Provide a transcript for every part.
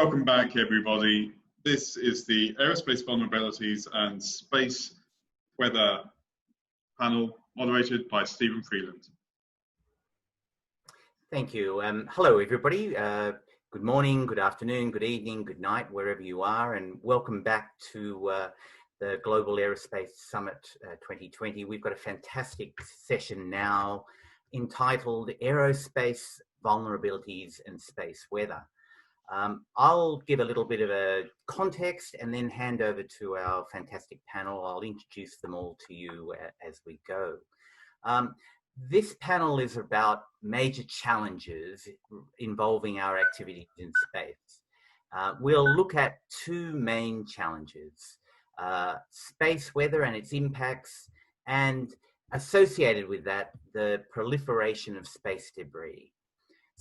Welcome back, everybody. This is the Aerospace Vulnerabilities and Space Weather panel, moderated by Stephen Freeland. Thank you. Hello, everybody. Good morning, good afternoon, good evening, good night, wherever you are, and welcome back to the Global Aerospace Summit 2020. We've got a fantastic session now entitled Aerospace Vulnerabilities and Space Weather. I'll give a little bit of a context and then hand over to our fantastic panel. I'll introduce them all to you as we go. This panel is about major challenges involving our activities in space. We'll look at two main challenges, space weather and its impacts, and associated with that, the proliferation of space debris.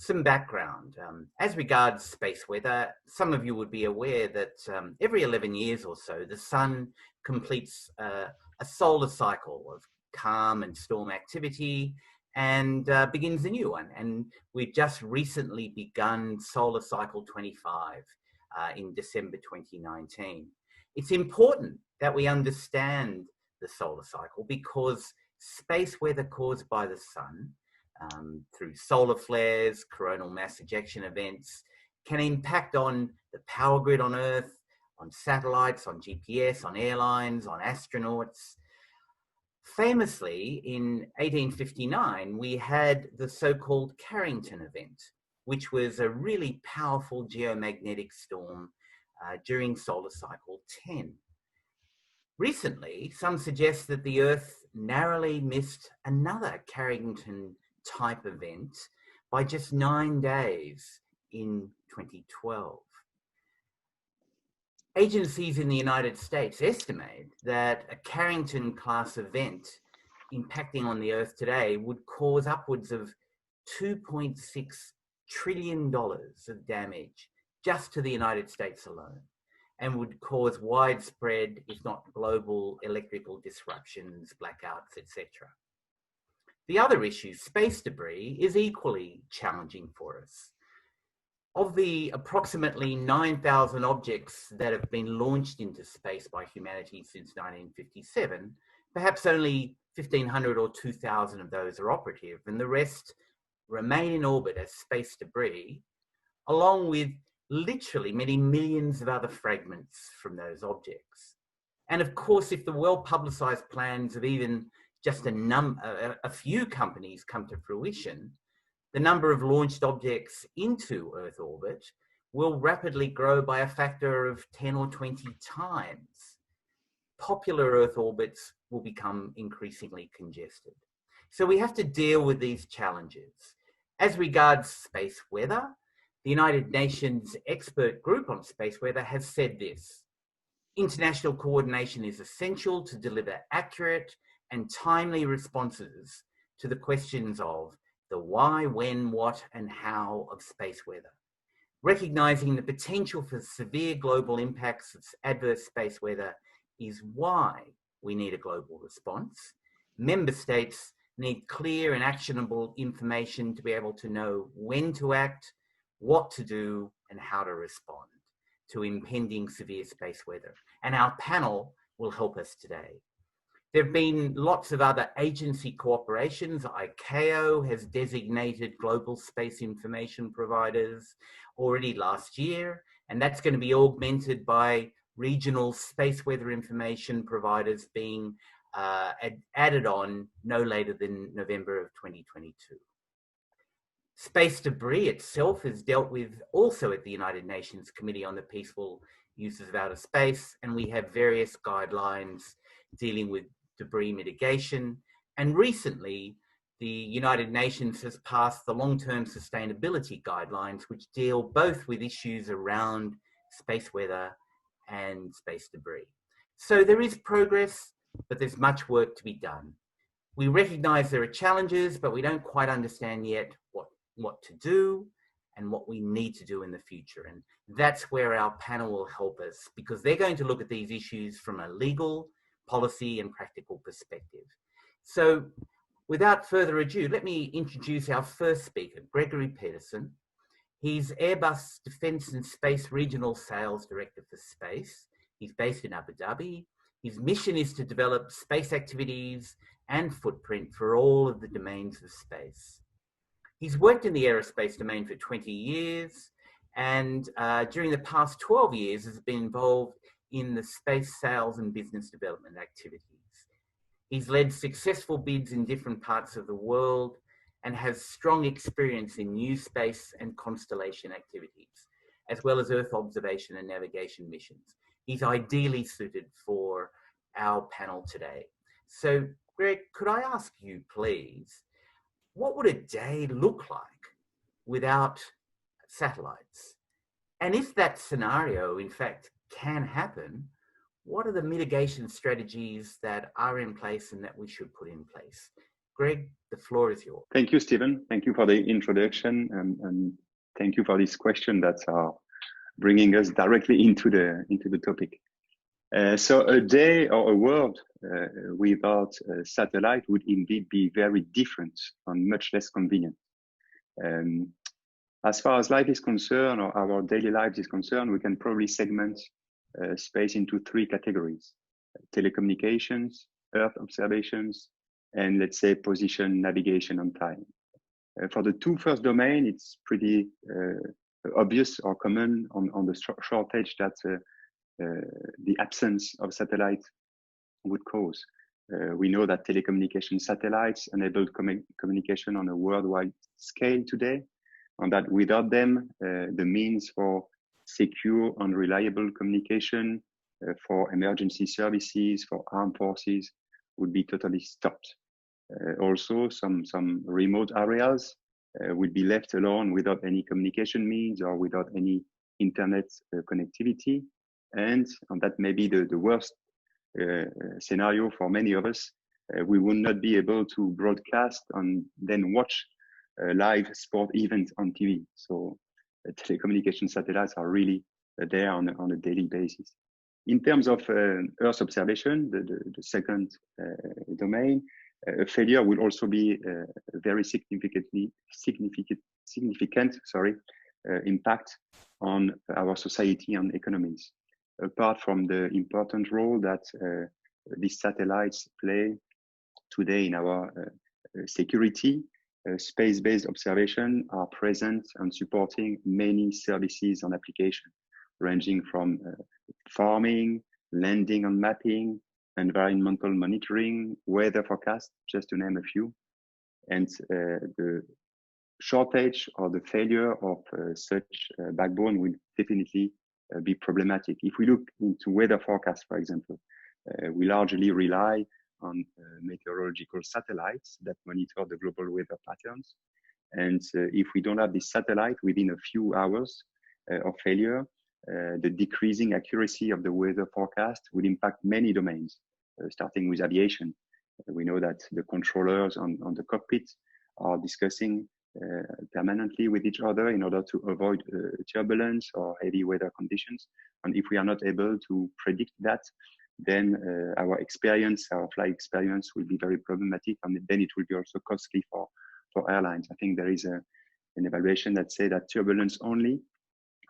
Some background. As regards space weather, some of you would be aware that every 11 years or so, the sun completes a solar cycle of calm and storm activity and begins a new one. And we've just recently begun solar cycle 25 in December 2019. It's important that we understand the solar cycle because space weather caused by the sun through solar flares, coronal mass ejection events, can impact on the power grid on Earth, on satellites, on GPS, on airlines, on astronauts. Famously, in 1859, we had the so-called Carrington event, which was a really powerful geomagnetic storm during solar cycle 10. Recently, some suggest that the Earth narrowly missed another Carrington type event by just 9 days in 2012. Agencies in the United States estimate that a Carrington class event impacting on the Earth today would cause upwards of $2.6 trillion of damage just to the United States alone, and would cause widespread, if not global, electrical disruptions, blackouts, etc. The other issue, space debris, is equally challenging for us. Of the approximately 9,000 objects that have been launched into space by humanity since 1957, perhaps only 1,500 or 2,000 of those are operative, and the rest remain in orbit as space debris, along with literally many millions of other fragments from those objects. And of course, if the well-publicized plans of even just a few companies come to fruition, the number of launched objects into Earth orbit will rapidly grow by a factor of 10 or 20 times. Popular Earth orbits will become increasingly congested. So we have to deal with these challenges. As regards space weather, the United Nations expert group on space weather has said this: international coordination is essential to deliver accurate and timely responses to the questions of the why, when, what, and how of space weather. Recognizing the potential for severe global impacts of adverse space weather is why we need a global response. Member states need clear and actionable information to be able to know when to act, what to do, and how to respond to impending severe space weather. And our panel will help us today. There have been lots of other agency cooperations. ICAO has designated global space information providers already last year, and that's going to be augmented by regional space weather information providers being added on no later than November of 2022. Space debris itself is dealt with also at the United Nations Committee on the Peaceful Uses of Outer Space, and we have various guidelines dealing with debris mitigation. And recently, the United Nations has passed the long-term sustainability guidelines, which deal both with issues around space weather and space debris. So there is progress, but there's much work to be done. We recognize there are challenges, but we don't quite understand yet what to do and what we need to do in the future. And that's where our panel will help us, because they're going to look at these issues from a legal, policy, and practical perspective. So without further ado, let me introduce our first speaker, Gregory Peterson. He's Airbus Defence and Space Regional Sales Director for Space. He's based in Abu Dhabi. His mission is to develop space activities and footprint for all of the domains of space. He's worked in the aerospace domain for 20 years, and during the past 12 years has been involved in the space sales and business development activities. He's led successful bids in different parts of the world and has strong experience in new space and constellation activities, as well as Earth observation and navigation missions. He's ideally suited for our panel today. So, Greg, could I ask you, please, what would a day look like without satellites? And if that scenario, in fact, can happen, what are the mitigation strategies that are in place and that we should put in place? Greg, the floor is yours. Thank you, Stephen. Thank you for the introduction, and thank you for this question that are bringing us directly into the topic. So a day or a world without a satellite would indeed be very different and much less convenient. As far as life is concerned, or our daily lives is concerned, we can probably segment space into three categories: telecommunications, Earth observations, and let's say position, navigation, and time. For the two first domain, it's pretty obvious or common on the shortage that the absence of satellite would cause. We know that telecommunication satellites enable communication on a worldwide scale today, and that without them, the means for secure and reliable communication for emergency services, for armed forces, would be totally stopped. Also, some remote areas would be left alone without any communication means or without any internet connectivity. And that may be the worst scenario for many of us. We will not be able to broadcast and then watch a live sport event on TV. So telecommunication satellites are really there on a daily basis. In terms of Earth observation, the second domain, a failure will also be a very significant impact on our society and economies. Apart from the important role that these satellites play today in our security, space-based observation are present and supporting many services and applications, ranging from farming, landing and mapping, environmental monitoring, weather forecast, just to name a few. And the shortage or the failure of such backbone will definitely be problematic. If we look into weather forecast, for example, we largely rely on meteorological satellites that monitor the global weather patterns. And if we don't have this satellite within a few hours of failure, the decreasing accuracy of the weather forecast will impact many domains, starting with aviation. We know that the controllers on the cockpit are discussing permanently with each other in order to avoid turbulence or heavy weather conditions. And if we are not able to predict that, then our flight experience will be very problematic, and then it will be also costly for airlines. I think there is an evaluation that says that turbulence only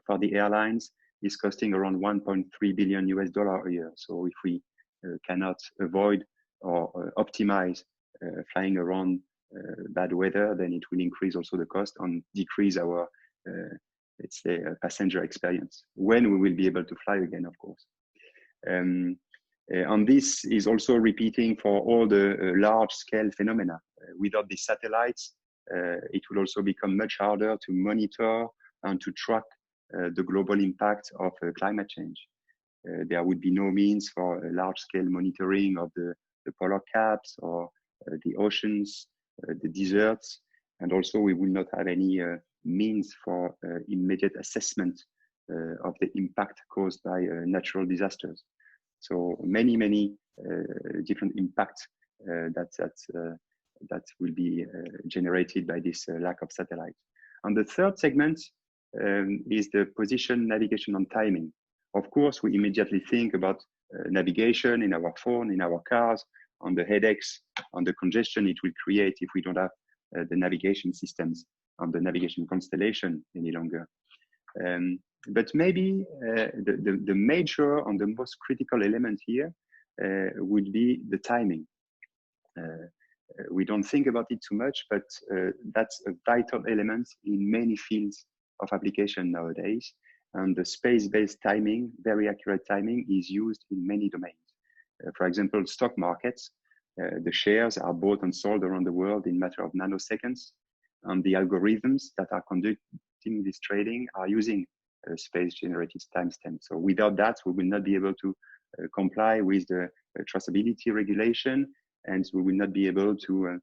for the airlines is costing around $1.3 billion a year. So if we cannot avoid or optimize flying around bad weather, then it will increase also the cost and decrease our, let's say, passenger experience when we will be able to fly again, of course. And this is also repeating for all the large-scale phenomena. Without the satellites, it will also become much harder to monitor and to track the global impact of climate change. There would be no means for large-scale monitoring of the polar caps or the oceans, the deserts, and also we will not have any means for immediate assessment of the impact caused by natural disasters. So many different impacts that will be generated by this lack of satellites. And the third segment is the position, navigation, and timing. Of course, we immediately think about navigation in our phone, in our cars, on the headaches, on the congestion it will create if we don't have the navigation systems on the navigation constellation any longer. But maybe the major and the most critical element here would be the timing. We don't think about it too much, but that's a vital element in many fields of application nowadays. And the space-based timing, very accurate timing, is used in many domains. For example, stock markets, the shares are bought and sold around the world in a matter of nanoseconds. And the algorithms that are conducting this trading are using space-generated timestamps. So without that, we will not be able to comply with the traceability regulation, and we will not be able to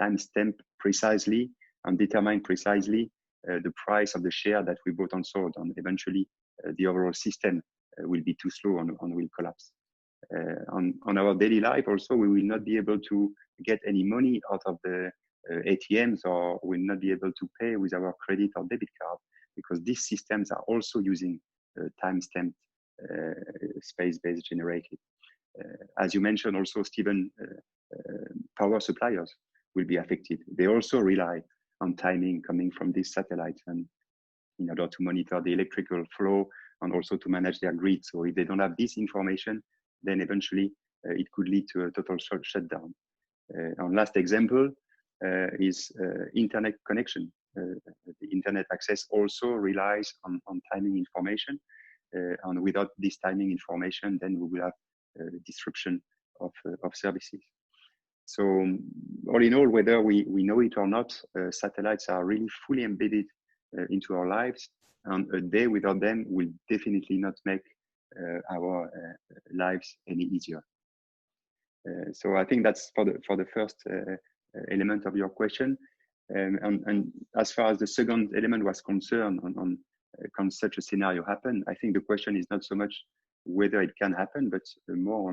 timestamp precisely and determine precisely the price of the share that we bought and sold. And eventually, the overall system will be too slow and will collapse. On our daily life also, we will not be able to get any money out of the ATMs, or will not be able to pay with our credit or debit card, because these systems are also using timestamped space-based generated. As you mentioned also, Stephen, power suppliers will be affected. They also rely on timing coming from these satellites, and in order to monitor the electrical flow and also to manage their grid. So if they don't have this information, then eventually it could lead to a total shutdown. Our last example is internet connection. The internet access also relies on timing information, and without this timing information, then we will have disruption of services. So all in all, whether we know it or not, satellites are really fully embedded into our lives, and a day without them will definitely not make our lives any easier. So I think that's for the first element of your question. And as far as the second element was concerned, on can such a scenario happen, I think the question is not so much whether it can happen, but more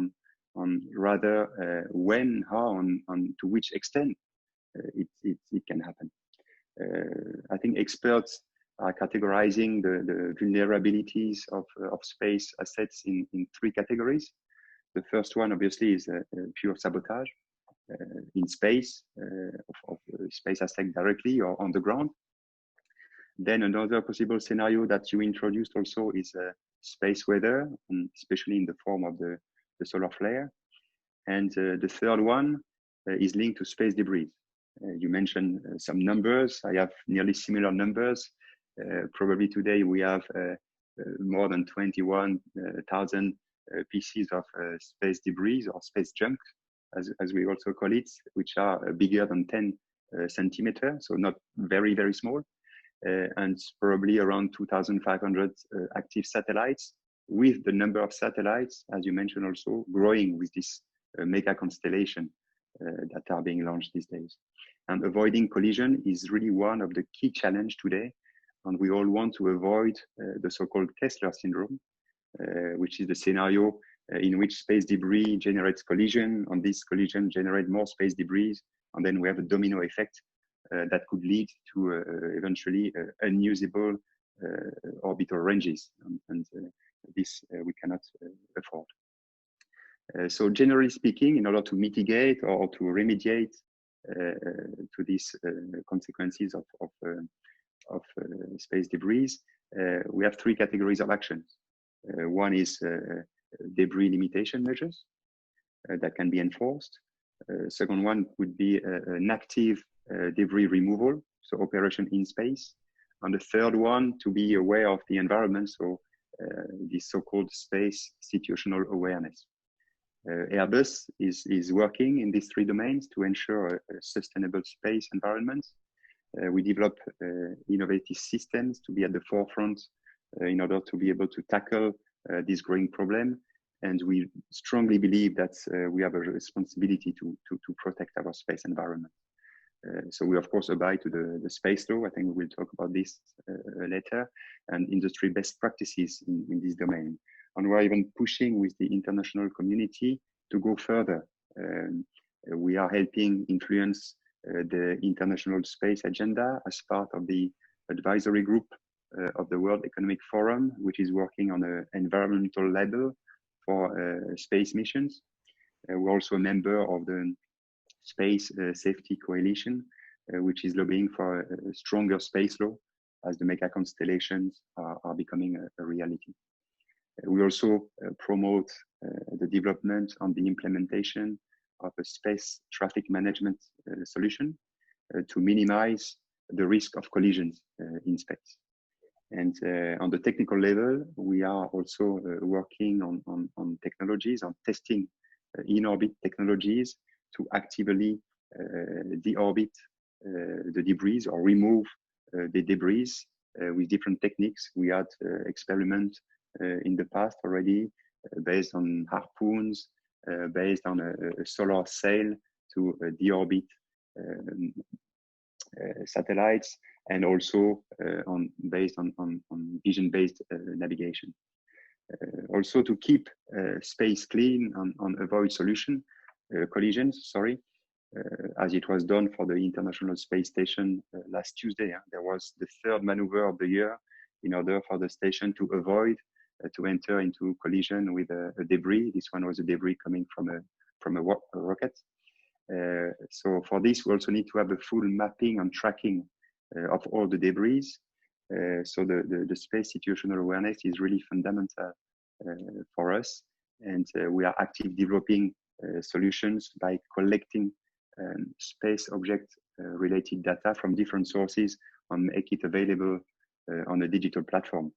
on rather when, how, and to which extent it can happen. I think experts are categorizing the vulnerabilities of space assets in three categories. The first one, obviously, is pure sabotage in space, of space asset directly or on the ground. Then another possible scenario that you introduced also is space weather, and especially in the form of the solar flare. And the third one is linked to space debris. You mentioned some numbers. I have nearly similar numbers. Probably today we have more than 21,000 pieces of space debris or space junk, as we also call it, which are bigger than 10 centimeters, so not very, very small. And probably around 2,500 active satellites, with the number of satellites, as you mentioned, also growing with this mega constellation that are being launched these days. And avoiding collision is really one of the key challenges today. And we all want to avoid the so-called Kessler syndrome, which is the scenario in which space debris generates collision, and this collision generates more space debris, and then we have a domino effect that could lead to eventually unusable orbital ranges, and this we cannot afford. So generally speaking, in order to mitigate or to remediate to these consequences of space debris, we have three categories of actions. One is debris limitation measures that can be enforced. Second one would be an active debris removal, so operation in space. And the third one, to be aware of the environment, so this so-called space situational awareness. Airbus is working in these three domains to ensure a sustainable space environment. We develop innovative systems to be at the forefront in order to be able to tackle this growing problem. And we strongly believe that we have a responsibility to protect our space environment. So we, of course, abide to the space law. I think we will talk about this later, and industry best practices in this domain. And we're even pushing with the international community to go further. We are helping influence the International Space Agenda as part of the advisory group of the World Economic Forum, which is working on an environmental label for space missions. We're also a member of the Space Safety Coalition, which is lobbying for a stronger space law as the mega constellations are becoming a reality. We also promote the development and the implementation of a space traffic management solution to minimize the risk of collisions in space. And on the technical level, we are also working on technologies, on testing in-orbit technologies to actively deorbit the debris or remove the debris with different techniques. We had experiments in the past already based on harpoons, based on a solar sail to deorbit satellites, and also based on vision-based navigation. Also to keep space clean and avoid collisions, as it was done for the International Space Station last Tuesday. There was the third maneuver of the year in order for the station to avoid to enter into collision with a debris. This one was a debris coming from a rocket. So for this, we also need to have a full mapping and tracking of all the debris. So the space situational awareness is really fundamental for us. And we are actively developing solutions by collecting space object related data from different sources and make it available on a digital platform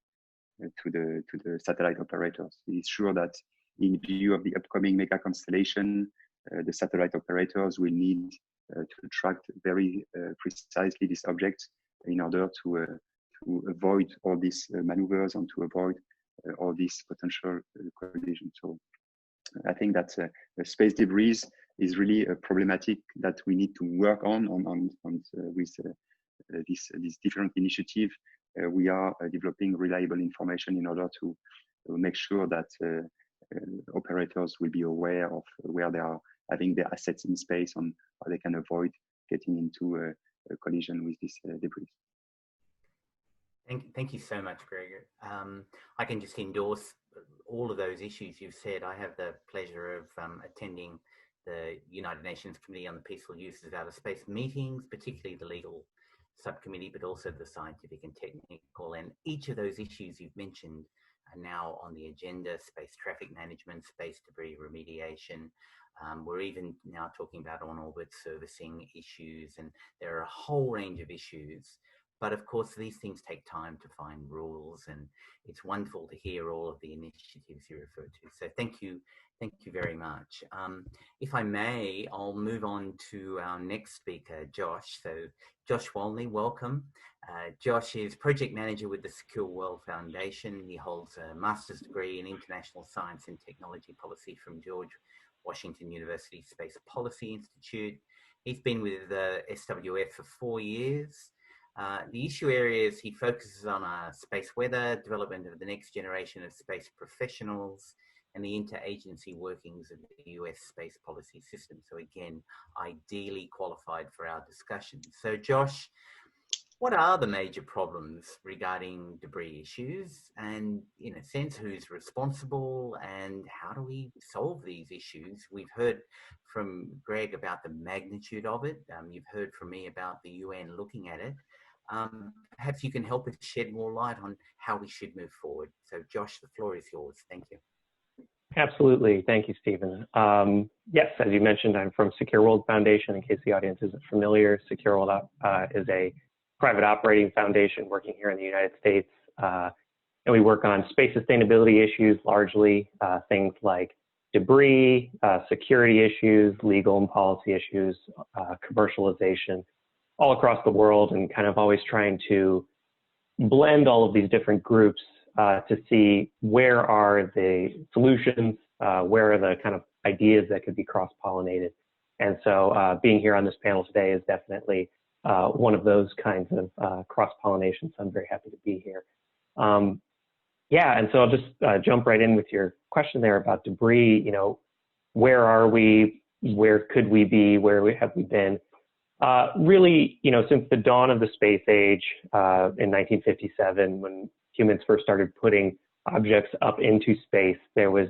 to the satellite operators. It is sure that in view of the upcoming mega constellation, the satellite operators will need to track very precisely these objects in order to avoid all these maneuvers and to avoid all these potential collisions. So I think that space debris is really a problematic that we need to work on with this different initiative. We are developing reliable information in order to make sure that operators will be aware of where they are having their assets in space and how they can avoid getting into a collision with this debris. Thank you so much, Gregory. I can just endorse all of those issues you've said. I have the pleasure of attending the United Nations Committee on the Peaceful Use of Outer Space meetings, particularly the legal subcommittee, but also the scientific and technical. And each of those issues you've mentioned are now on the agenda: space traffic management, space debris remediation. We're even now talking about on-orbit servicing issues, and there are a whole range of issues. But of course, these things take time to find rules, and it's wonderful to hear all of the initiatives you referred to. So thank you very much. If I may, I'll move on to our next speaker, Josh. So Josh Walney, welcome. Josh is project manager with the Secure World Foundation. He holds a master's degree in international science and technology policy from George Washington University Space Policy Institute. He's been with the SWF for 4 years. The issue areas he focuses on are space weather, development of the next generation of space professionals, and the interagency workings of the US space policy system. So again, ideally qualified for our discussion. So Josh, what are the major problems regarding debris issues, and in a sense, who's responsible, and how do we solve these issues? We've heard from Greg about the magnitude of it. You've heard from me about the UN looking at it. Perhaps you can help us shed more light on how we should move forward. So Josh, the floor is yours. Thank you. Absolutely. Thank you, Stephen. Yes, as you mentioned, I'm from Secure World Foundation. In case the audience isn't familiar, Secure World is a private operating foundation working here in the United States. And we work on space sustainability issues, largely things like debris, security issues, legal and policy issues, commercialization, all across the world, and kind of always trying to blend all of these different groups to see where are the solutions, where are the kind of ideas that could be cross-pollinated. And so being here on this panel today is definitely one of those kinds of cross-pollination, so I'm very happy to be here. Yeah, and so I'll just jump right in with your question there about debris. You know, where are we? Where could we be? Where have we been? Really, you know, since the dawn of the space age in 1957, when humans first started putting objects up into space, there was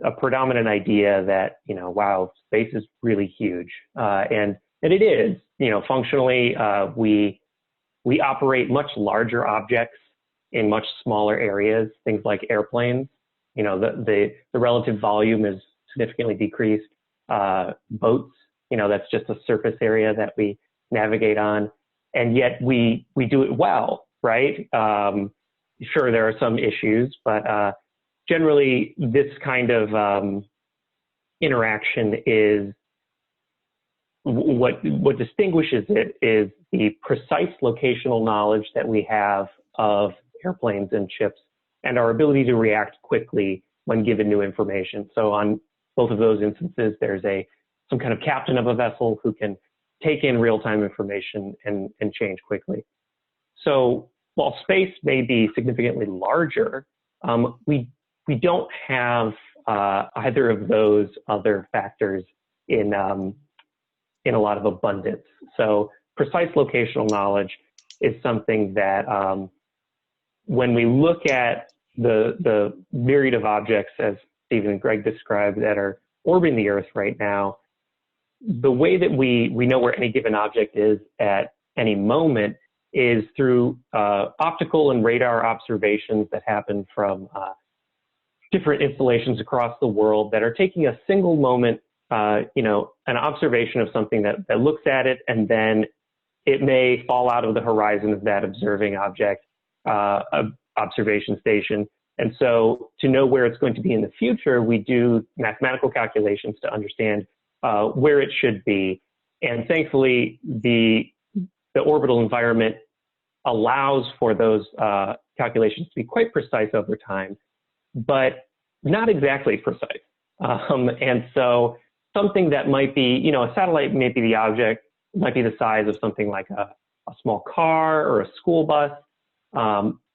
a predominant idea that, you know, wow, space is really huge. And And it is, functionally, we operate much larger objects in much smaller areas, things like airplanes. The relative volume is significantly decreased. Boats, that's just a surface area that we navigate on. And yet we do it well, right? Sure, there are some issues, but generally this kind of interaction is what distinguishes it is the precise locational knowledge that we have of airplanes and ships and our ability to react quickly when given new information. So on both of those instances, there's some kind of captain of a vessel who can take in real-time information and change quickly. So while space may be significantly larger, we don't have either of those other factors in a lot of abundance. So precise locational knowledge is something that when we look at the myriad of objects, as Stephen and Greg described, that are orbiting the Earth right now, the way that we know where any given object is at any moment is through optical and radar observations that happen from different installations across the world that are taking a single moment, an observation of something that looks at it, and then it may fall out of the horizon of that observing object, observation station. And so to know where it's going to be in the future, we do mathematical calculations to understand where it should be. And thankfully, the orbital environment allows for those calculations to be quite precise over time, but not exactly precise. And so something that might be, a satellite may be the object, might be the size of something like a small car or a school bus,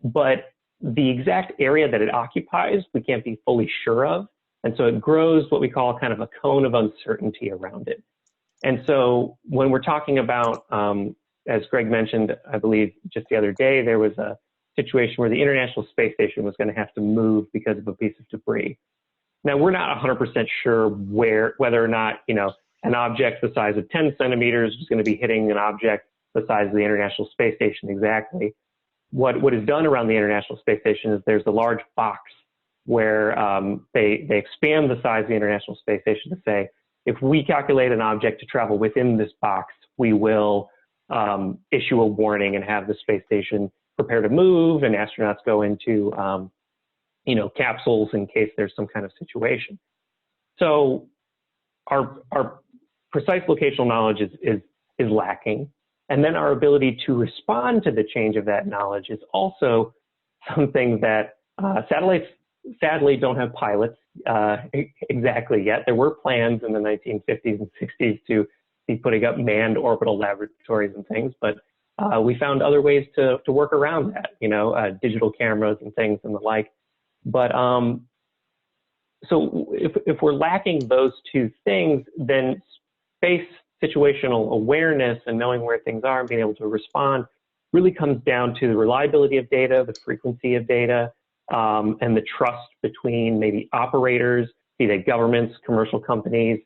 but the exact area that it occupies, we can't be fully sure of. And so it grows what we call kind of a cone of uncertainty around it. And so when we're talking about, as Greg mentioned, I believe just the other day, there was a situation where the International Space Station was going to have to move because of a piece of debris. Now, we're not 100% sure whether or not, an object the size of 10 centimeters is going to be hitting an object the size of the International Space Station exactly. What is done around the International Space Station is there's a large box where they expand the size of the International Space Station to say, if we calculate an object to travel within this box, we will issue a warning and have the space station prepare to move, and astronauts go into capsules in case there's some kind of situation. So our precise locational knowledge is lacking. And then our ability to respond to the change of that knowledge is also something that satellites sadly don't have pilots exactly yet. There were plans in the 1950s and 60s to be putting up manned orbital laboratories and things, but we found other ways to work around that, digital cameras and things and the like. But so if we're lacking those two things, then space situational awareness and knowing where things are and being able to respond really comes down to the reliability of data, the frequency of data, and the trust between maybe operators, be they governments, commercial companies,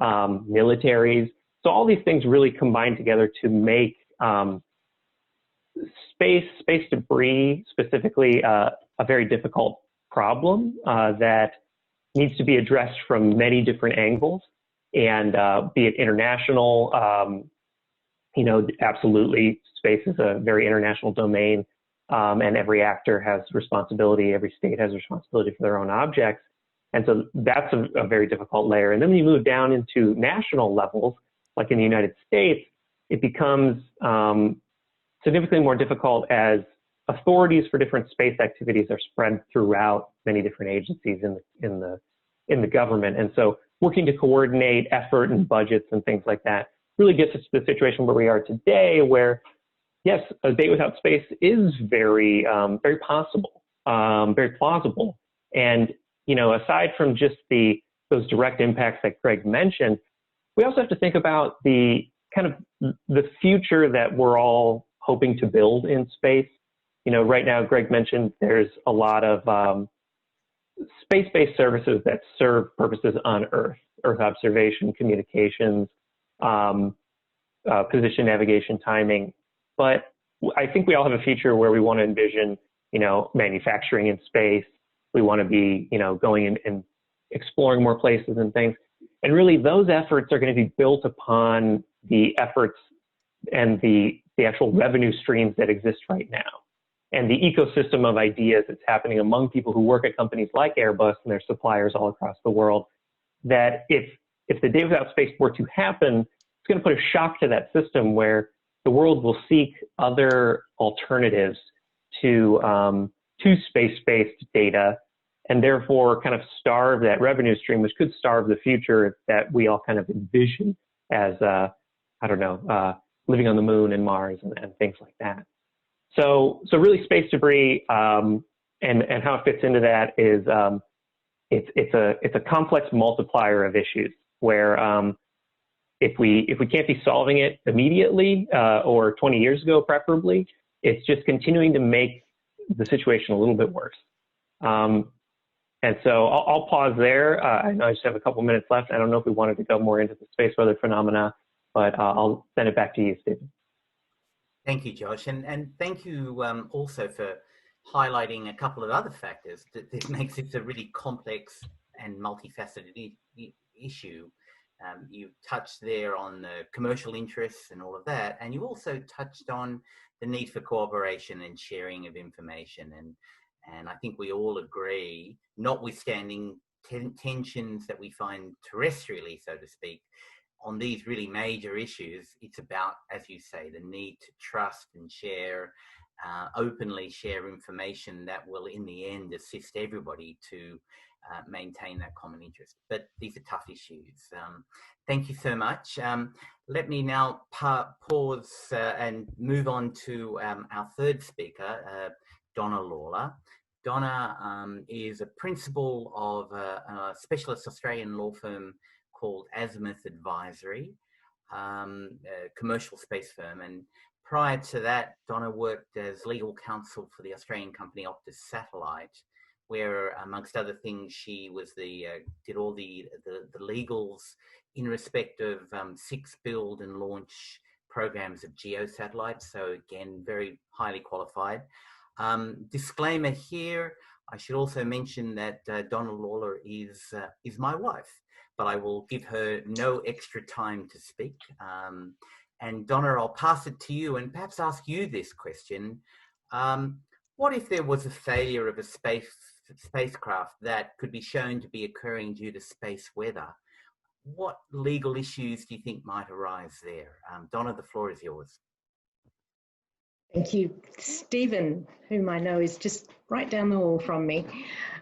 militaries. So all these things really combine together to make space debris specifically a very difficult problem that needs to be addressed from many different angles. And be it international, absolutely, space is a very international domain, and every actor has responsibility, every state has responsibility for their own objects. And so that's a very difficult layer. And then when you move down into national levels, like in the United States, it becomes significantly more difficult as authorities for different space activities are spread throughout many different agencies in the government. And so working to coordinate effort and budgets and things like that really gets us to the situation where we are today, where yes, a day without space is very possible, very plausible. And aside from just those direct impacts that Greg mentioned, we also have to think about the kind of the future that we're all hoping to build in space. Right now, Greg mentioned there's a lot of space-based services that serve purposes on Earth observation, communications, position, navigation, timing. But I think we all have a future where we want to envision, manufacturing in space. We want to be, going in and exploring more places and things. And really those efforts are going to be built upon the efforts and the actual revenue streams that exist right now. And the ecosystem of ideas that's happening among people who work at companies like Airbus and their suppliers all across the world, that if the day without space were to happen, it's going to put a shock to that system where the world will seek other alternatives to space-based data, and therefore kind of starve that revenue stream, which could starve the future that we all kind of envision as, living on the moon and Mars and things like that. So really space debris and how it fits into that is it's a complex multiplier of issues where if we can't be solving it immediately or 20 years ago preferably, it's just continuing to make the situation a little bit worse. And so I'll pause there. I know I just have a couple minutes left. I don't know if we wanted to go more into the space weather phenomena, but I'll send it back to you, Stephen. Thank you, Josh. And thank you also for highlighting a couple of other factors that makes it a really complex and multifaceted issue. You touched there on the commercial interests and all of that, and you also touched on the need for cooperation and sharing of information. And I think we all agree, notwithstanding tensions that we find terrestrially, so to speak, on these really major issues, it's about, as you say, the need to trust and share, openly share information that will in the end assist everybody to maintain that common interest. But these are tough issues. Thank you so much. Let me now pause and move on to our third speaker, Donna Lawler. Donna is a principal of a specialist Australian law firm called Azimuth Advisory, a commercial space firm. And prior to that, Donna worked as legal counsel for the Australian company Optus Satellite, where, amongst other things, she was did all the legals in respect of 6 build and launch programs of GEO satellites. So again, very highly qualified. Disclaimer here, I should also mention that Donna Lawler is my wife, but I will give her no extra time to speak. And Donna, I'll pass it to you and perhaps ask you this question. What if there was a failure of a spacecraft that could be shown to be occurring due to space weather? What legal issues do you think might arise there? Donna, the floor is yours. Thank you, Stephen, whom I know is just right down the hall from me.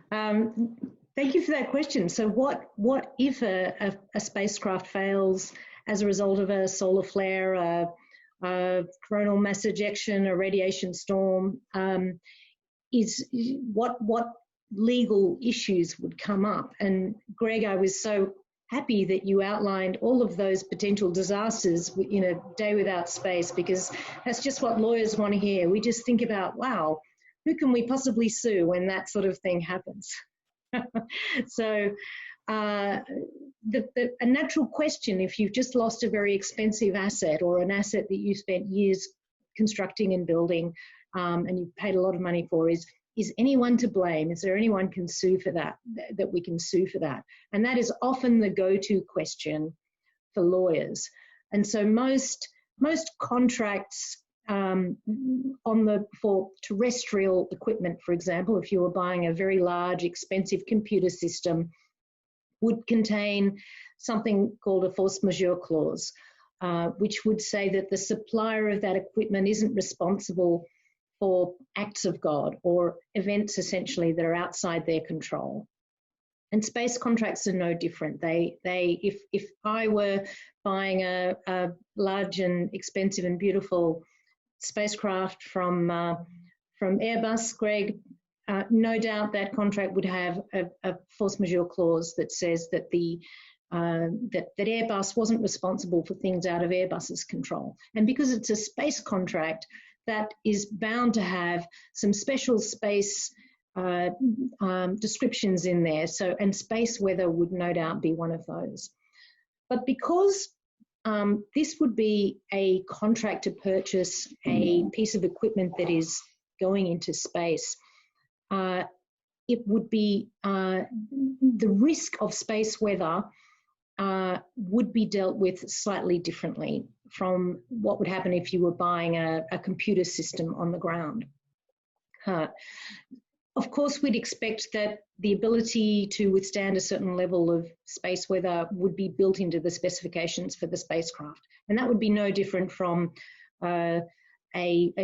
Thank you for that question. So what if a spacecraft fails as a result of a solar flare, a coronal mass ejection, a radiation storm? What legal issues would come up? And Greg, I was so happy that you outlined all of those potential disasters in a day without space, because that's just what lawyers want to hear. We just think about, wow, who can we possibly sue when that sort of thing happens? So a natural question, if you've just lost a very expensive asset or an asset that you spent years constructing and building and you've paid a lot of money for, is anyone to blame? Is there anyone can sue for that we can sue for that? And that is often the go-to question for lawyers. And so most contracts for terrestrial equipment, for example, if you were buying a very large, expensive computer system, would contain something called a force majeure clause, which would say that the supplier of that equipment isn't responsible for acts of God or events essentially that are outside their control. And space contracts are no different. If I were buying a large and expensive and beautiful spacecraft from Airbus, Greg, no doubt that contract would have a force majeure clause that says that that Airbus wasn't responsible for things out of Airbus's control. And because it's a space contract, that is bound to have some special space descriptions in there. So, and space weather would no doubt be one of those. But because this would be a contract to purchase a piece of equipment that is going into space. It would be the risk of space weather would be dealt with slightly differently from what would happen if you were buying a computer system on the ground. Of course, we'd expect that the ability to withstand a certain level of space weather would be built into the specifications for the spacecraft. And that would be no different from a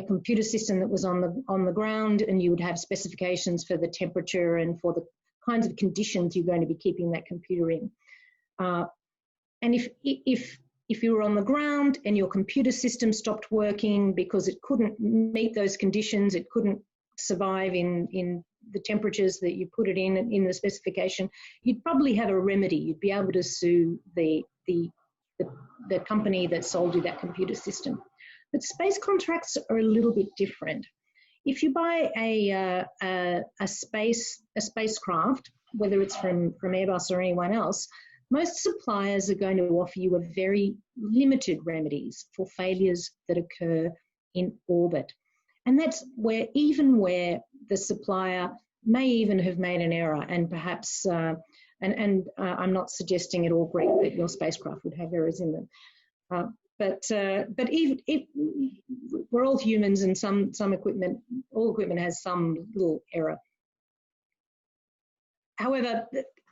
computer system that was on the ground, and you would have specifications for the temperature and for the kinds of conditions you're going to be keeping that computer in. And if you were on the ground and your computer system stopped working because it couldn't meet those conditions, it couldn't survive in the temperatures that you put it in the specification, you'd probably have a remedy. You'd be able to sue the company that sold you that computer system. But space contracts are a little bit different. If you buy a spacecraft, whether it's from Airbus or anyone else, most suppliers are going to offer you a very limited remedies for failures that occur in orbit. And that's where the supplier may even have made an error, and perhaps, I'm not suggesting at all, Greg, that your spacecraft would have errors in them. But even if we're all humans, and all equipment has some little error. However,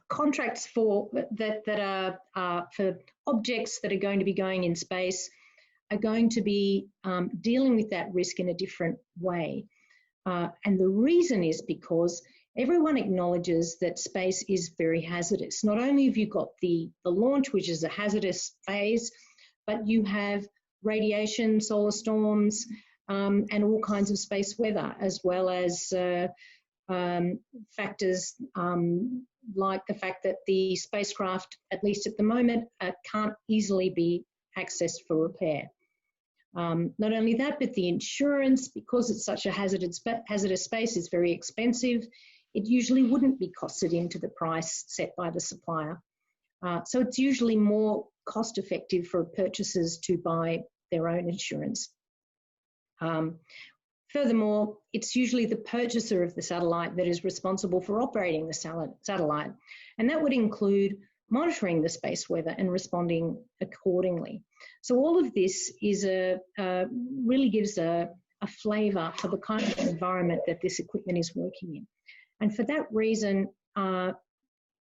contracts that are for objects that are going to be going in space are going to be dealing with that risk in a different way. And the reason is because everyone acknowledges that space is very hazardous. Not only have you got the launch, which is a hazardous phase, but you have radiation, solar storms, and all kinds of space weather, as well as factors like the fact that the spacecraft, at least at the moment, can't easily be accessed for repair. Not only that, but the insurance, because it's such a hazardous space, is very expensive. It usually wouldn't be costed into the price set by the supplier. So it's usually more cost effective for purchasers to buy their own insurance. Furthermore, it's usually the purchaser of the satellite that is responsible for operating the satellite, and that would include monitoring the space weather and responding accordingly. So all of this is really gives a flavour for the kind of environment that this equipment is working in. And for that reason,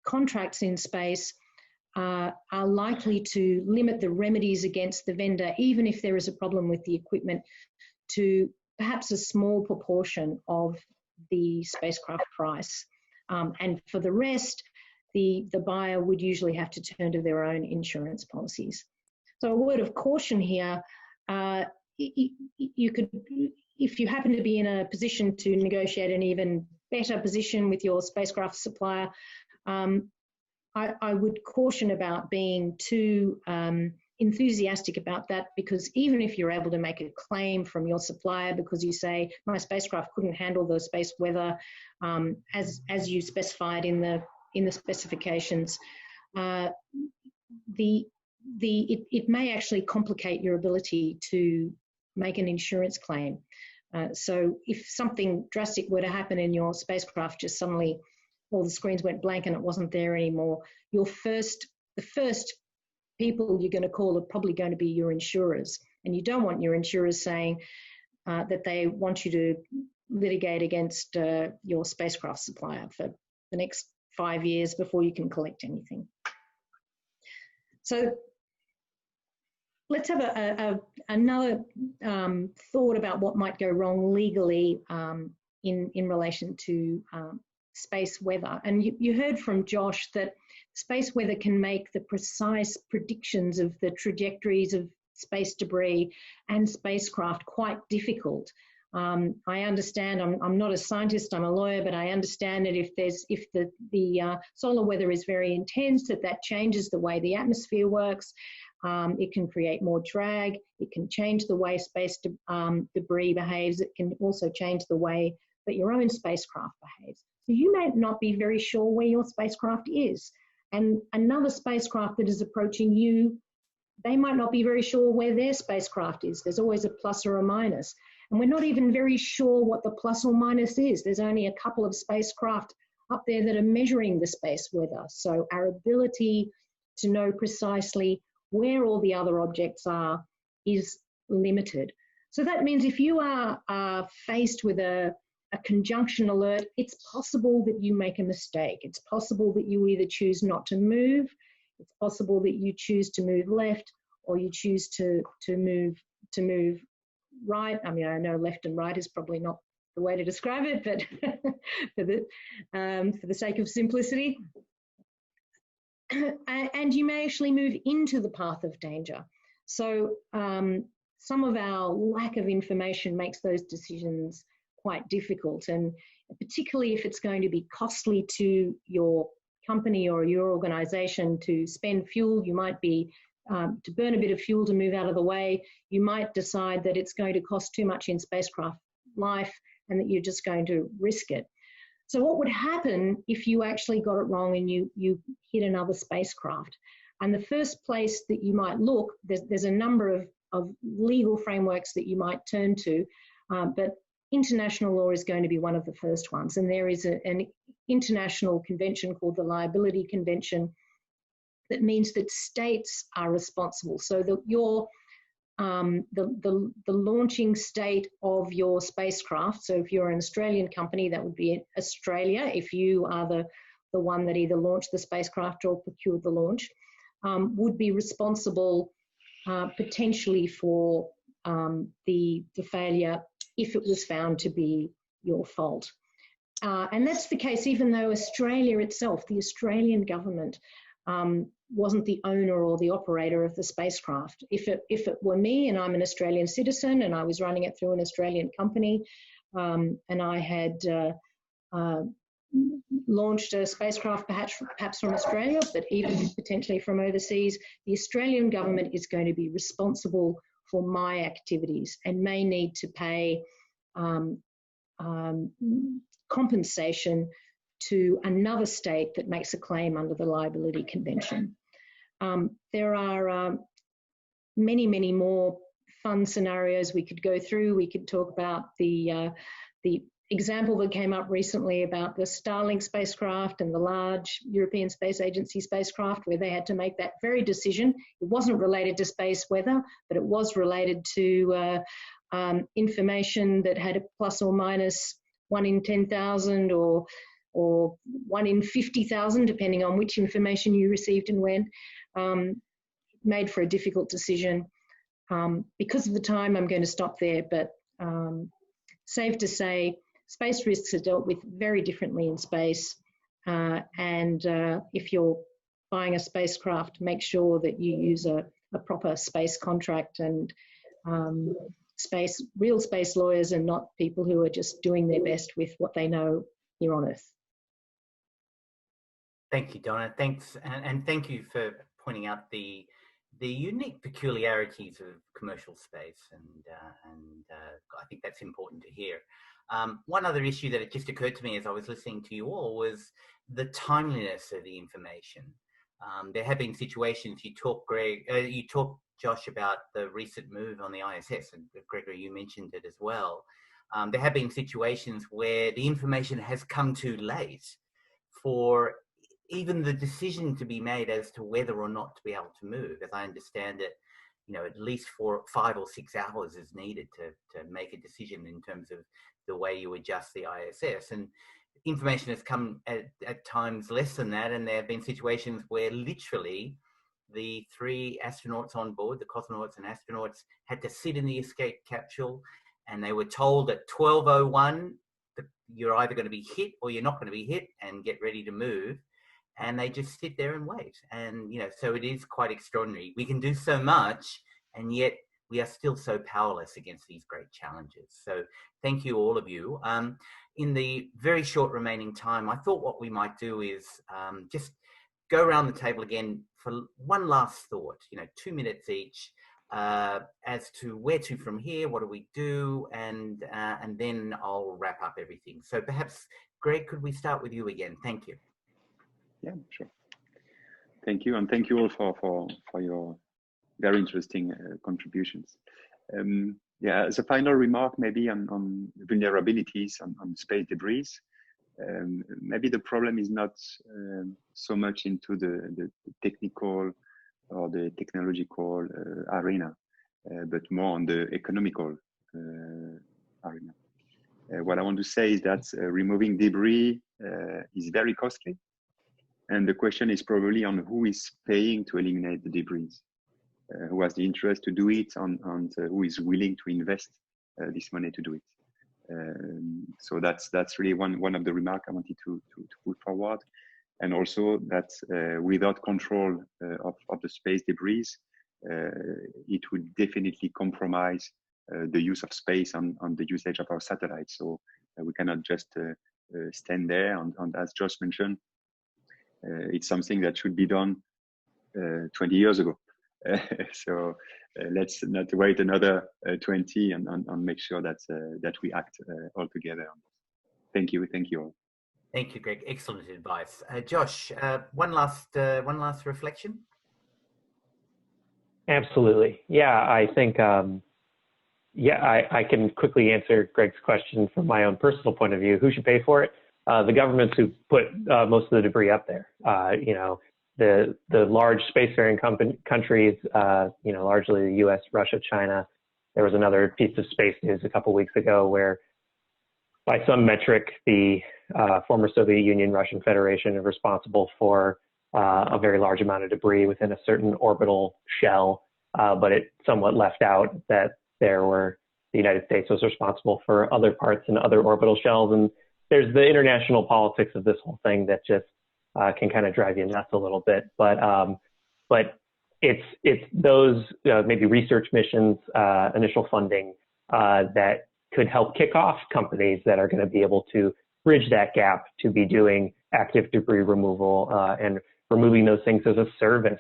contracts in space are likely to limit the remedies against the vendor, even if there is a problem with the equipment, to perhaps a small proportion of the spacecraft price. And for the rest, the buyer would usually have to turn to their own insurance policies. So a word of caution here, you could, if you happen to be in a position to negotiate an even better position with your spacecraft supplier, I would caution about being too enthusiastic about that, because even if you're able to make a claim from your supplier because you say, my spacecraft couldn't handle the space weather as you specified in the specifications, it may actually complicate your ability to make an insurance claim. So if something drastic were to happen in your spacecraft, just suddenly all the screens went blank and it wasn't there anymore, the first people you're going to call are probably going to be your insurers. And you don't want your insurers saying that they want you to litigate against your spacecraft supplier for the next 5 years before you can collect anything. So let's have another thought about what might go wrong legally in relation to space weather. And you heard from Josh that space weather can make the precise predictions of the trajectories of space debris and spacecraft quite difficult. I understand, I'm not a scientist, I'm a lawyer, but I understand that if the solar weather is very intense, that changes the way the atmosphere works. It can create more drag. It can change the way space debris behaves. It can also change the way that your own spacecraft behaves. So you may not be very sure where your spacecraft is. And another spacecraft that is approaching you they might not be very sure where their spacecraft is. There's always a plus or a minus. And we're not even very sure what the plus or minus is. There's only a couple of spacecraft up there that are measuring the space weather. So our ability to know precisely where all the other objects are is limited. So that means if you are faced with a conjunction alert, it's possible that you make a mistake. It's possible that you either choose not to move, it's possible that you choose to move left, or you choose to move right. I mean, I know left and right is probably not the way to describe it, but for the sake of simplicity. And you may actually move into the path of danger. So some of our lack of information makes those decisions quite difficult, and particularly if it's going to be costly to your company or your organization to spend fuel, you might be to burn a bit of fuel to move out of the way, you might decide that it's going to cost too much in spacecraft life and that you're just going to risk it. So what would happen if you actually got it wrong and you hit another spacecraft? And the first place that you might look, there's a number of legal frameworks that you might turn to, but international law is going to be one of the first ones. And there is an international convention called the Liability Convention that means that states are responsible. So that the launching state of your spacecraft, so if you're an Australian company, that would be Australia, if you are the one that either launched the spacecraft or procured the launch, would be responsible potentially for the failure if it was found to be your fault. And that's the case even though Australia itself, the Australian government, wasn't the owner or the operator of the spacecraft. If it were me and I'm an Australian citizen and I was running it through an Australian company and I had launched a spacecraft perhaps from Australia, but even potentially from overseas, the Australian government is going to be responsible for my activities and may need to pay compensation to another state that makes a claim under the Liability Convention. There are many, many more fun scenarios we could go through. We could talk about the example that came up recently about the Starling spacecraft and the large European Space Agency spacecraft, where they had to make that very decision. It wasn't related to space weather, but it was related to information that had a plus or minus 1 in 10,000 or 1 in 50,000, depending on which information you received and when. Made for a difficult decision. Because of the time, I'm going to stop there, but safe to say, space risks are dealt with very differently in space. And if you're buying a spacecraft, make sure that you use a proper space contract and real space lawyers and not people who are just doing their best with what they know here on Earth. Thank you, Donna. Thanks, and thank you for pointing out the unique peculiarities of commercial space, and I think that's important to hear. One other issue that it just occurred to me as I was listening to you all was the timeliness of the information. There have been situations, you talk, Josh, about the recent move on the ISS, and Gregory, you mentioned it as well. There have been situations where the information has come too late for even the decision to be made as to whether or not to be able to move. As I understand it, at least 5 or 6 hours is needed to make a decision in terms of the way you adjust the ISS. And information has come at times less than that, and there have been situations where literally the 3 astronauts on board, the cosmonauts and astronauts, had to sit in the escape capsule, and they were told at 12:01 that you're either going to be hit or you're not going to be hit, and get ready to move. And they just sit there and wait. And, so it is quite extraordinary. We can do so much, and yet we are still so powerless against these great challenges. So thank you, all of you. In the very short remaining time, I thought what we might do is just go around the table again for one last thought, 2 minutes each, as to where to from here, what do we do, and then I'll wrap up everything. So perhaps, Greg, could we start with you again? Thank you. Yeah, sure. Thank you, and thank you all for your very interesting contributions. Yeah, as a final remark, maybe on vulnerabilities on space debris. Maybe the problem is not so much into the technical or the technological arena, but more on the economical arena. What I want to say is that removing debris is very costly. And the question is probably on who is paying to eliminate the debris, who has the interest to do it, and who is willing to invest this money to do it. So that's really one of the remarks I wanted to put forward. And also that without control of the space debris, it would definitely compromise the use of space on the usage of our satellites. So we cannot just stand there. And as Josh mentioned, it's something that should be done 20 years ago. So let's not wait another 20 and make sure that that we act all together. Thank you all. Thank you, Greg. Excellent advice. Josh, one last reflection. Absolutely. Yeah, I think, I can quickly answer Greg's question from my own personal point of view. Who should pay for it? The governments who put most of the debris up there. The large spacefaring countries, largely the US, Russia, China. There was another piece of space news a couple weeks ago where, by some metric, the former Soviet Union, Russian Federation are responsible for a very large amount of debris within a certain orbital shell, but it somewhat left out that the United States was responsible for other parts and other orbital shells. And there's the international politics of this whole thing that just can kind of drive you nuts a little bit. But it's those maybe research missions, initial funding that could help kick off companies that are going to be able to bridge that gap to be doing active debris removal and removing those things as a service,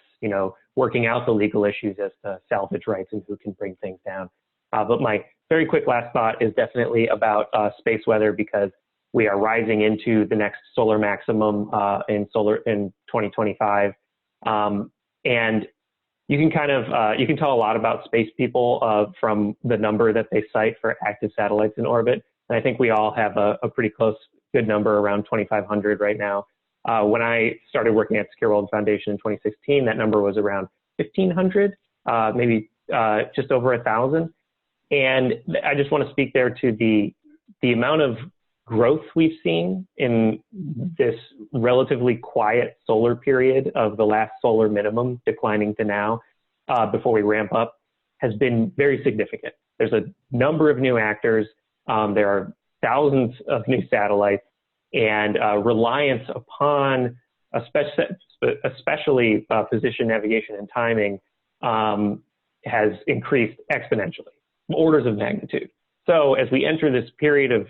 working out the legal issues as to salvage rights and who can bring things down. But my very quick last thought is definitely about space weather, because we are rising into the next solar maximum in 2025. And you can you can tell a lot about space people from the number that they cite for active satellites in orbit. And I think we all have a pretty good number, around 2,500 right now. When I started working at Secure World Foundation in 2016, that number was around 1,500, maybe just over 1,000. And I just want to speak there to the amount of growth we've seen in this relatively quiet solar period of the last solar minimum declining to now before we ramp up has been very significant. There's a number of new actors. There are thousands of new satellites, and reliance upon especially position, navigation, and timing has increased exponentially, orders of magnitude. So as we enter this period of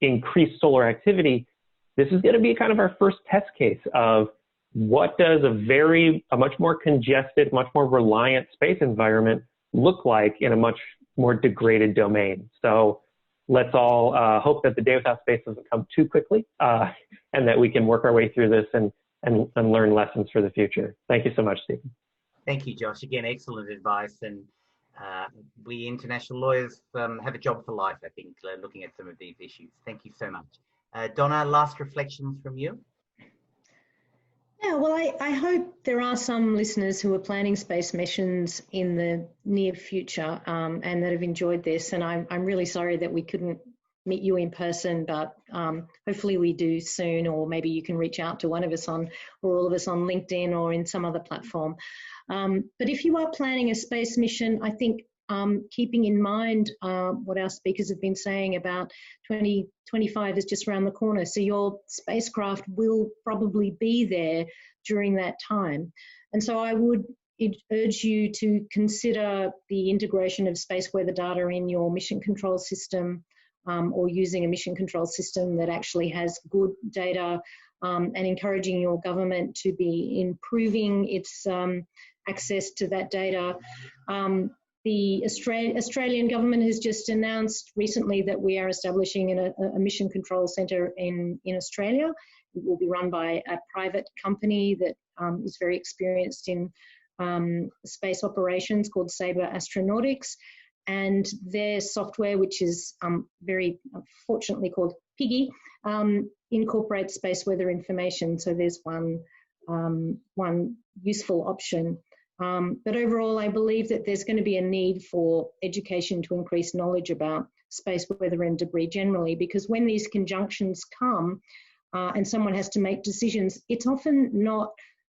increased solar activity, this is going to be kind of our first test case of what does a much more congested, much more reliant space environment look like in a much more degraded domain. So let's all hope that the day without space doesn't come too quickly, and that we can work our way through this and learn lessons for the future. Thank you so much, Stephen. Thank you, Josh. Again, excellent advice. And we international lawyers have a job for life, I think, looking at some of these issues. Thank you so much. Donna, last reflections from you? Yeah, well, I hope there are some listeners who are planning space missions in the near future and that have enjoyed this. And I'm really sorry that we couldn't meet you in person, but hopefully we do soon, or maybe you can reach out to one of us or all of us on LinkedIn or in some other platform. But if you are planning a space mission, I think keeping in mind what our speakers have been saying about 2025 is just around the corner. So your spacecraft will probably be there during that time. And so I would urge you to consider the integration of space weather data in your mission control system, or using a mission control system that actually has good data, and encouraging your government to be improving its access to that data. The Australian government has just announced recently that we are establishing a mission control centre in Australia. It will be run by a private company that is very experienced in space operations called Sabre Astronautics, and their software, which is very fortunately called Piggy, incorporates space weather information. So there's one useful option. But overall, I believe that there's going to be a need for education to increase knowledge about space weather and debris generally, because when these conjunctions come and someone has to make decisions, it's often not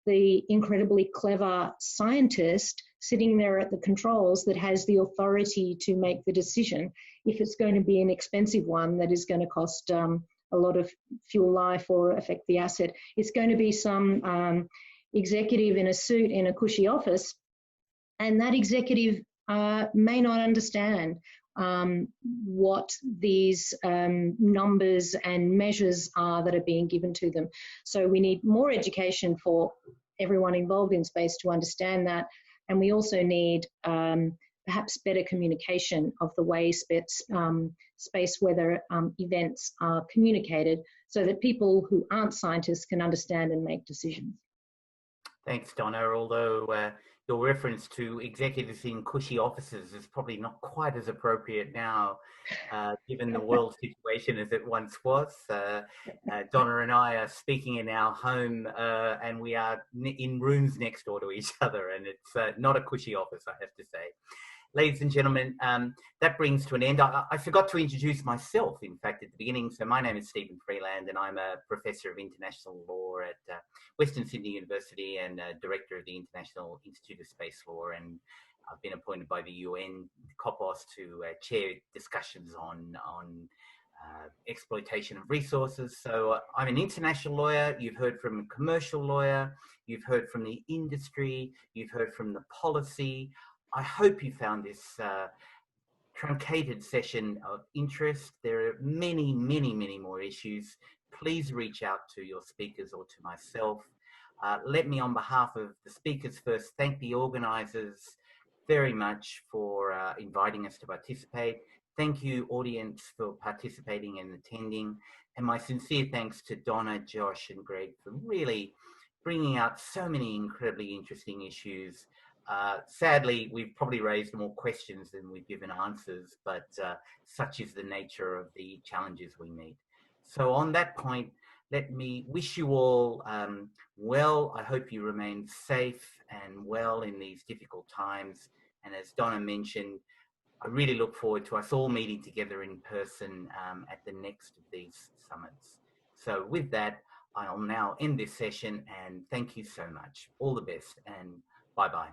the incredibly clever scientist sitting there at the controls that has the authority to make the decision. If it's going to be an expensive one that is going to cost a lot of fuel life or affect the asset, it's going to be some executive in a suit in a cushy office, and that executive may not understand what these numbers and measures are that are being given to them. So we need more education for everyone involved in space to understand that, and we also need perhaps better communication of the way space weather events are communicated, so that people who aren't scientists can understand and make decisions. Thanks, Donna. Although your reference to executives in cushy offices is probably not quite as appropriate now, given the world situation as it once was. Donna and I are speaking in our home, and we are in rooms next door to each other, and it's not a cushy office, I have to say. Ladies and gentlemen, that brings to an end. I forgot to introduce myself, in fact, at the beginning. So my name is Stephen Freeland, and I'm a professor of international law at Western Sydney University and director of the International Institute of Space Law. And I've been appointed by the UN COPOS to chair discussions on exploitation of resources. So I'm an international lawyer. You've heard from a commercial lawyer. You've heard from the industry. You've heard from the policy. I hope you found this truncated session of interest. There are many, many, many more issues. Please reach out to your speakers or to myself. Let me, on behalf of the speakers first, thank the organisers very much for inviting us to participate. Thank you, audience, for participating and attending. And my sincere thanks to Donna, Josh, and Greg for really bringing out so many incredibly interesting issues. Sadly, we've probably raised more questions than we've given answers, but such is the nature of the challenges we meet. So on that point, let me wish you all well. I hope you remain safe and well in these difficult times. And as Donna mentioned, I really look forward to us all meeting together in person at the next of these summits. So with that, I'll now end this session and thank you so much. All the best and bye-bye.